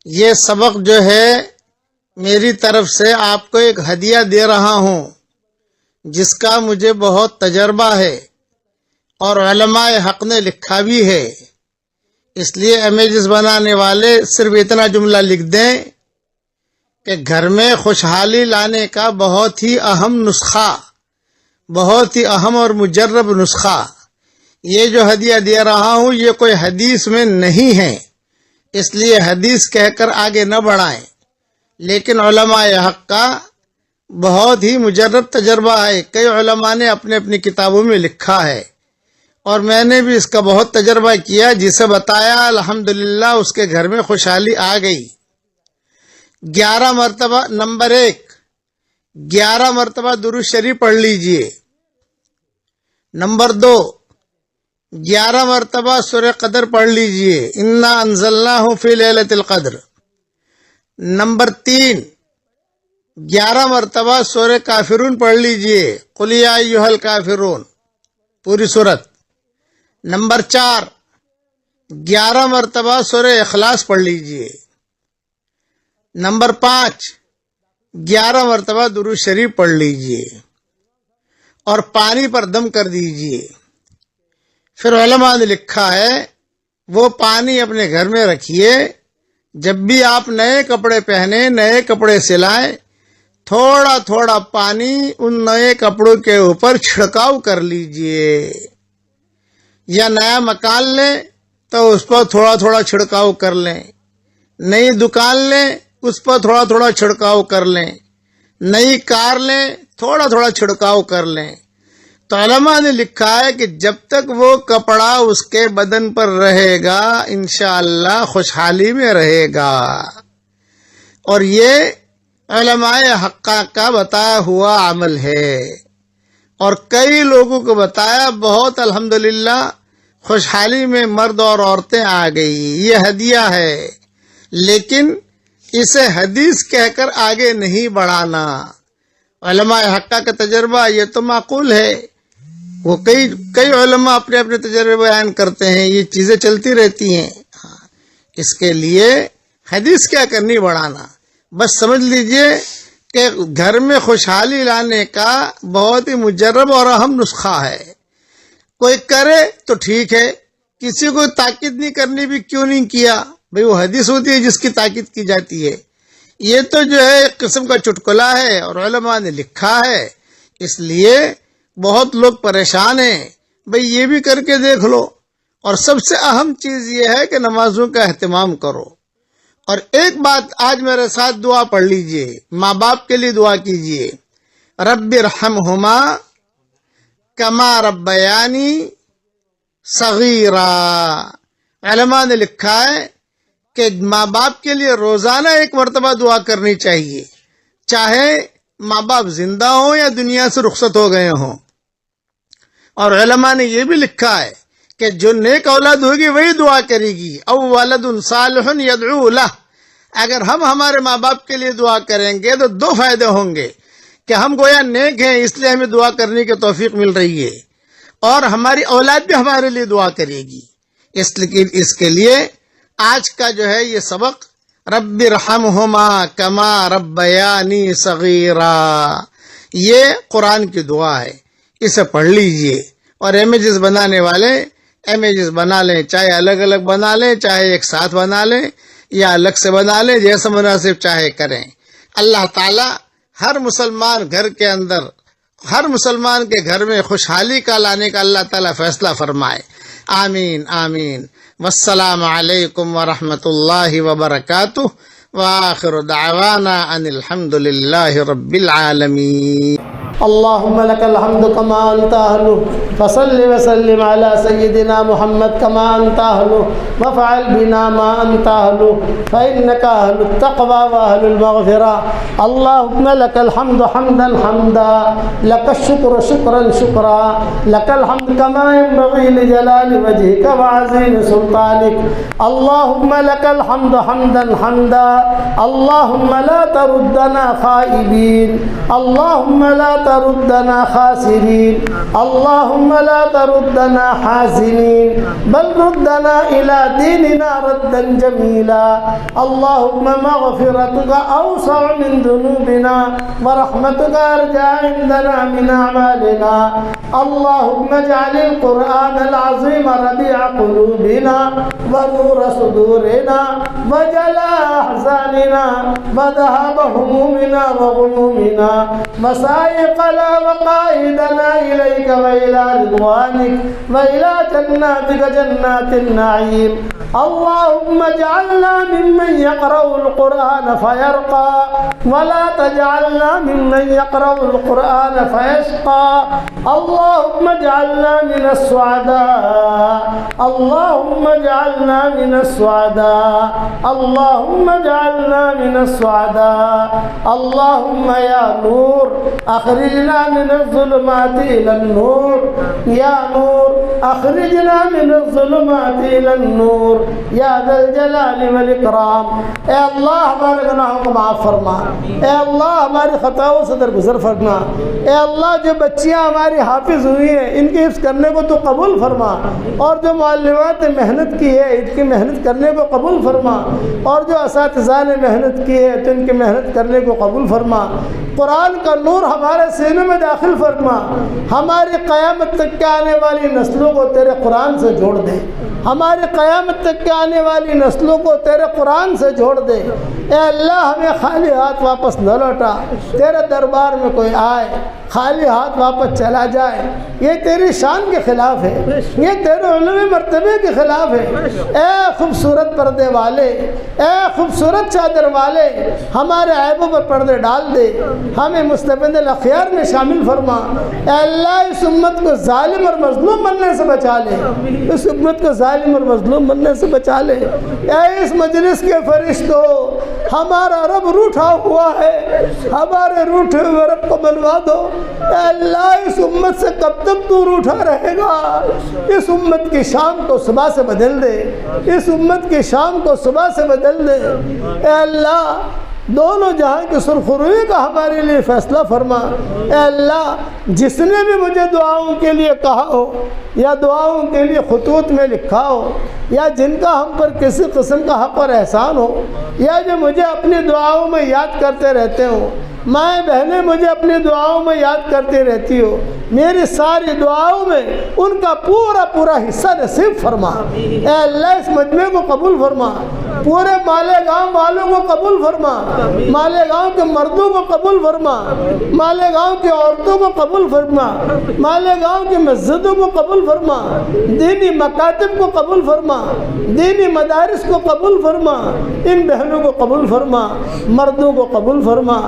یہ سبق جو ہے میری طرف سے آپ کو ایک ہدیہ دے رہا ہوں جس کا مجھے بہت تجربہ ہے اور علماء حق نے لکھا بھی ہے۔ اس لیے امیجز بنانے والے صرف اتنا جملہ لکھ دیں کہ گھر میں خوشحالی لانے کا بہت ہی اہم نسخہ، بہت ہی اہم اور مجرب نسخہ، یہ جو ہدیہ دے رہا ہوں یہ کوئی حدیث میں نہیں ہے، اس لیے حدیث کہہ کر آگے نہ بڑھائیں، لیکن علماء حق کا بہت ہی مجرب تجربہ ہے۔ کئی علماء نے اپنے اپنی کتابوں میں لکھا ہے اور میں نے بھی اس کا بہت تجربہ کیا، جسے بتایا الحمدللہ اس کے گھر میں خوشحالی آ گئی۔ 11 مرتبہ، نمبر 1، 11 مرتبہ درود شریف پڑھ لیجئے۔ نمبر 2، 11 مرتبہ سورہ قدر پڑھ لیجئے، انا انزلناہ فی لیلۃ القدر۔ نمبر 3، 11 مرتبہ سورہ کافرون پڑھ لیجئے، قل یا ایھا الکافرون، پوری سورت۔ نمبر 4، 11 مرتبہ سورہ اخلاص پڑھ لیجئے۔ نمبر 5، 11 مرتبہ درود شریف پڑھ لیجئے اور پانی پر دم کر دیجئے۔ پھر علماء نے لکھا ہے وہ پانی اپنے گھر میں رکھیے، جب بھی آپ نئے کپڑے پہنے، نئے کپڑے سلائیں، تھوڑا تھوڑا پانی ان نئے کپڑوں کے اوپر چھڑکاؤ کر لیجئے، یا نیا مکان لیں تو اس پر تھوڑا تھوڑا چھڑکاؤ کر لیں، نئی دکان لیں اس پر تھوڑا تھوڑا چھڑکاؤ کر لیں، نئی کار لیں تھوڑا تھوڑا چھڑکاؤ کر لیں۔ تو علماء نے لکھا ہے کہ جب تک وہ کپڑا اس کے بدن پر رہے گا انشاءاللہ خوشحالی میں رہے گا، اور یہ علماء حقہ کا بتایا ہوا عمل ہے، اور کئی لوگوں کو بتایا، بہت الحمدللہ خوشحالی میں مرد اور عورتیں آ گئی۔ یہ ہدیہ ہے، لیکن اسے حدیث کہہ کر آگے نہیں بڑھانا۔ علماء حقہ کا تجربہ یہ تو معقول ہے، وہ کئی علماء اپنے اپنے تجربے بیان کرتے ہیں، یہ چیزیں چلتی رہتی ہیں، اس کے لیے حدیث کیا کرنی بڑھانا۔ بس سمجھ لیجئے کہ گھر میں خوشحالی لانے کا بہت ہی مجرب اور اہم نسخہ ہے۔ کوئی کرے تو ٹھیک ہے، کسی کو تاکید نہیں کرنی بھی کیوں نہیں کیا، بھئی وہ حدیث ہوتی ہے جس کی تاکید کی جاتی ہے، یہ تو جو ہے ایک قسم کا چٹکلا ہے اور علماء نے لکھا ہے، اس لیے بہت لوگ پریشان ہیں، بھئی یہ بھی کر کے دیکھ لو۔ اور سب سے اہم چیز یہ ہے کہ نمازوں کا اہتمام کرو۔ اور ایک بات آج میرے ساتھ دعا پڑھ لیجئے، ماں باپ کے لیے دعا کیجئے، رب ارحمہما کما ربیانی صغیرا۔ علماء نے لکھا ہے کہ ماں باپ کے لیے روزانہ 1 مرتبہ دعا کرنی چاہیے، چاہے ماں باپ زندہ ہوں یا دنیا سے رخصت ہو گئے ہوں۔ اور علماء نے یہ بھی لکھا ہے کہ جو نیک اولاد ہوگی وہی دعا کرے گی، او ولد صالح یدعو لہ۔ اگر ہم ہمارے ماں باپ کے لیے دعا کریں گے تو 2 فائدے ہوں گے، کہ ہم گویا نیک ہیں اس لیے ہمیں دعا کرنے کی توفیق مل رہی ہے، اور ہماری اولاد بھی ہمارے لیے دعا کرے گی۔ اس کے لیے آج کا جو ہے یہ سبق، رب ارحمہما کما ربیانی صغیرا، یہ قرآن کی دعا ہے، اسے پڑھ لیجئے۔ اور امیجز بنانے والے امیجز بنا لیں، چاہے الگ الگ بنا لیں، چاہے ایک ساتھ بنا لیں یا الگ سے بنا لیں، جیسا مناسب چاہے کریں۔ اللہ تعالی ہر مسلمان گھر کے اندر، ہر مسلمان کے گھر میں خوشحالی کا لانے کا اللہ تعالی فیصلہ فرمائے، آمین آمین۔ والسلام علیکم ورحمۃ اللہ وبرکاتہ، وآخر دعوانا ان الحمد للہ رب العالمین۔ اللهم لك الحمد كما أنت أهله، فصل وسلم على سيدنا محمد كما أنت أهله، وافعل بنا ما أنت أهله، فإنك أهل التقوى وأهل المغفرة۔ اللهم لك الحمد حمدا حمدا، لك الشكر شكرا شكرا، لك الحمد كما ينبغي لجلال وجهك وعظيم سلطانك۔ اللهم لك الحمد حمدا حمدا، اللهم لا تردنا خائبين، اللهم لا تردنا خاسرين اللهم لا تردنا حازنين بل ردنا إلى ديننا ردا جميلا اللهم مغفرتك أوسع من ذنوبنا ورحمتك أرجى عندنا من أعمالنا اللهم اجعل القرآن العظيم ربيع قلوبنا ونور صدورنا وجلاء أحزاننا وذهاب همومنا وغمومنا وسائقنا وقائدنا إليك وإلى رضوانك وإلى جناتك جنات النعيم اللهم اجعلنا ممن يقرأ القرآن فيرقى ولا تجعلنا ممن يقرأ القرآن فيشقى اللهم اجعلنا من السعداء اللهم اجعلنا من السعداء اللهم اجعلنا من السعداء اللهم يا نور أخرجنا من الظلمات إلى النور يا نور أخرجنا من الظلمات إلى النور یا ذا الجلال والاکرام۔ اے اللہ ہمارے گناہوں کو معاف فرما، اے اللہ ہماری خطاؤں سے درگزر فرما، اے اللہ جو بچیاں ہماری حافظ ہوئی ہیں ان کی حفظ کرنے کو تو قبول فرما، اور جو معلمات نے محنت کی ہے ان کی محنت کرنے کو قبول فرما، اور جو اساتذہ نے محنت کی ہے تو ان کی محنت کرنے کو قبول فرما۔ قرآن کا نور ہمارے سینے میں داخل فرما، ہماری قیامت تک کے آنے والی نسلوں کو تیرے قرآن سے جوڑ دے، ہماری قیامت تک کے آنے والی نسلوں کو تیرے قرآن سے جوڑ دے۔ اے اللہ ہمیں خالی ہاتھ واپس نہ لوٹا، تیرے دربار میں کوئی آئے خالی ہاتھ واپس چلا جائے یہ تیری شان کے خلاف ہے، یہ تیرے علوی مرتبے کے خلاف ہے۔ اے خوبصورت پردے والے، اے خوبصورت چادر والے، ہمارے عیبوں پر پردے ڈال دے، ہمیں مستفید الاخیار میں شامل فرما۔ اے اللہ اس امت کو ظالم اور مظلوم بننے سے بچا لے، اس امت کو ظالم اور مظلوم بننے سے بچا لے۔ اے اس مجلس کے فرشتوں، ہمارا رب روٹھا ہوا ہے، ہمارے روٹھے ہوئے رب کو بلوا دو۔ اے اللہ اس امت سے کب تک تو روٹھا رہے گا؟ اس امت کی شام کو صبح سے بدل دے، اس امت کی شام کو صبح سے بدل دے۔ اے اللہ دونوں جہاں کی سرخروئی کا ہمارے لیے فیصلہ فرما۔ اے اللہ جس نے بھی مجھے دعاؤں کے لیے کہا ہو یا دعاؤں کے لیے خطوط میں لکھا ہو یا جن کا ہم پر کسی قسم کا حق اور احسان ہو یا جو مجھے اپنی دعاؤں میں یاد کرتے رہتے ہوں، مائیں بہنیں مجھے اپنی دعاؤں میں یاد کرتی رہتی ہو، میری ساری دعاؤں میں ان کا پورا پورا حصہ نصیب فرما۔ اے اللہ اس مجمع کو قبول فرما، پورے مالیگاؤں والوں کو قبول فرما، مالیگاؤں کے مردوں کو قبول فرما، مالیگاؤں کی عورتوں کو قبول فرما، مالیگاؤں کی مسجدوں کو قبول فرما، دینی مکاتب کو قبول فرما، دینی مدارس کو قبول فرما، ان بہنوں کو قبول فرما، مردوں کو قبول فرما۔